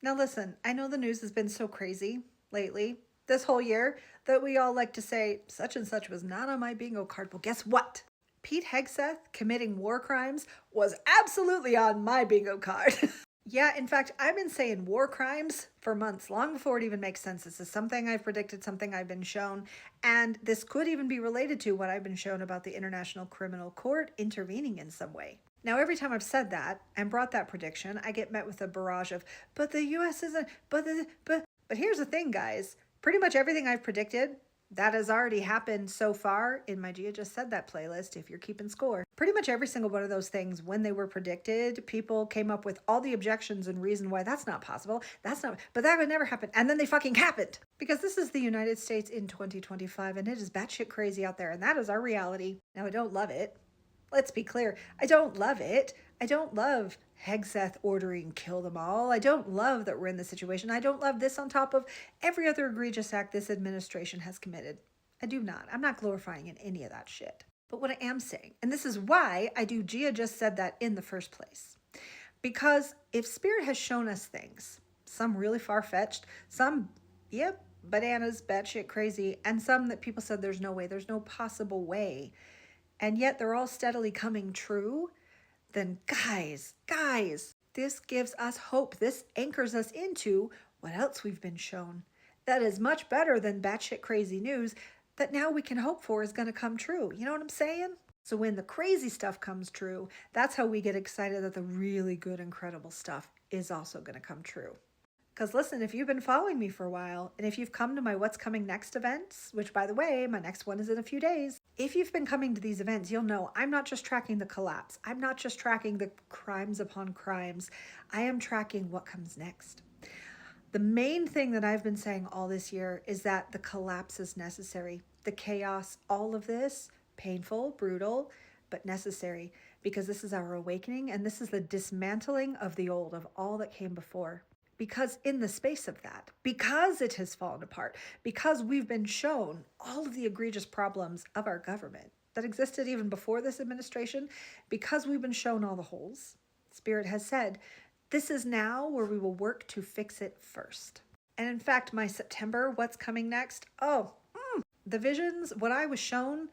Now listen, I know the news has been so crazy lately, this whole year, that we all like to say, such and such was not on my bingo card. Well, guess what? Pete Hegseth committing war crimes was absolutely on my bingo card. Yeah, in fact, I've been saying war crimes for months, long before it even makes sense. This is something I've predicted, something I've been shown, and this could even be related to what I've been shown about the International Criminal Court intervening in some way. Now, every time I've said that and brought that prediction, I get met with a barrage of, but the US isn't, but here's the thing, guys. Pretty much everything I've predicted, that has already happened so far in my Gia Just Said That playlist, if you're keeping score. Pretty much every single one of those things, when they were predicted, people came up with all the objections and reason why that's not possible. That's not, but that would never happen. And then they fucking happened. Because this is the United States in 2025, and it is batshit crazy out there, and that is our reality. Now, I don't love it. Let's be clear. I don't love it. I don't love Hegseth ordering kill them all. I don't love that we're in this situation. I don't love this on top of every other egregious act this administration has committed. I do not. I'm not glorifying in any of that shit. But what I am saying, and this is why I do Gia Just Said That in the first place, because if Spirit has shown us things, some really far-fetched, some, yep, bananas, batshit crazy, and some that people said there's no way, there's no possible way, and yet they're all steadily coming true, then guys, this gives us hope. This anchors us into what else we've been shown. That is much better than batshit crazy news that now we can hope for is going to come true. You know what I'm saying? So when the crazy stuff comes true, that's how we get excited that the really good, incredible stuff is also going to come true. Because listen, if you've been following me for a while, and if you've come to my What's Coming Next events, which by the way, my next one is in a few days, if you've been coming to these events, you'll know I'm not just tracking the collapse. I'm not just tracking the crimes upon crimes. I am tracking what comes next. The main thing that I've been saying all this year is that the collapse is necessary. The chaos, all of this, painful, brutal, but necessary, because this is our awakening, and this is the dismantling of the old, of all that came before. Because in the space of that, because it has fallen apart, because we've been shown all of the egregious problems of our government that existed even before this administration, because we've been shown all the holes, Spirit has said, this is now where we will work to fix it first. And in fact, my September, What's Coming Next? The visions, what I was shown,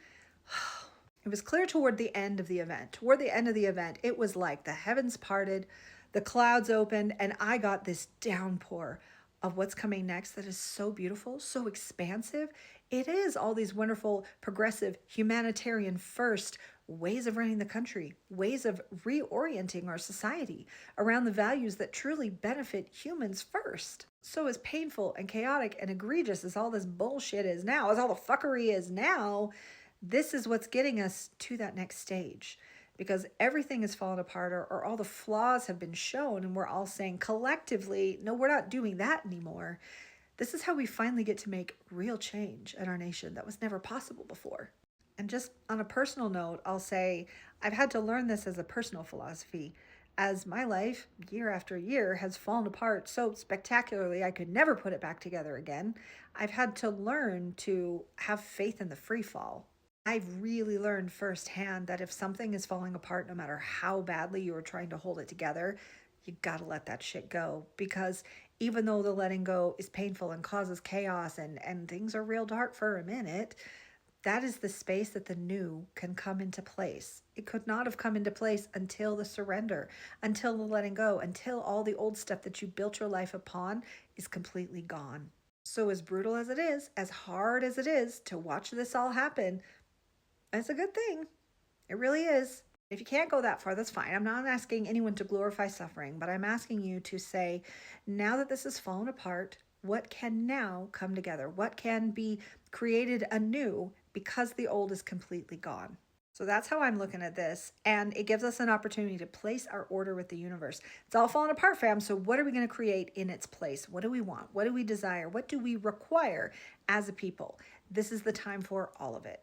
it was clear toward the end of the event. Toward the end of the event, it was like the heavens parted, the clouds opened, and I got this downpour of what's coming next that is so beautiful, so expansive. It is all these wonderful, progressive, humanitarian first ways of running the country, ways of reorienting our society around the values that truly benefit humans first. So as painful and chaotic and egregious as all this bullshit is now, as all the fuckery is now, this is what's getting us to that next stage. Because everything has fallen apart, or all the flaws have been shown, and we're all saying collectively, no, we're not doing that anymore. This is how we finally get to make real change in our nation that was never possible before. And just on a personal note, I'll say I've had to learn this as a personal philosophy, as my life, year after year, has fallen apart so spectacularly I could never put it back together again. I've had to learn to have faith in the free fall. I've really learned firsthand that if something is falling apart, no matter how badly you are trying to hold it together, you gotta let that shit go. Because even though the letting go is painful and causes chaos and things are real dark for a minute, that is the space that the new can come into place. It could not have come into place until the surrender, until the letting go, until all the old stuff that you built your life upon is completely gone. So as brutal as it is, as hard as it is to watch this all happen, it's a good thing. It really is. If you can't go that far, that's fine. I'm not asking anyone to glorify suffering, but I'm asking you to say, now that this has fallen apart, what can now come together? What can be created anew because the old is completely gone? So that's how I'm looking at this. And it gives us an opportunity to place our order with the universe. It's all falling apart, fam. So what are we going to create in its place? What do we want? What do we desire? What do we require as a people? This is the time for all of it.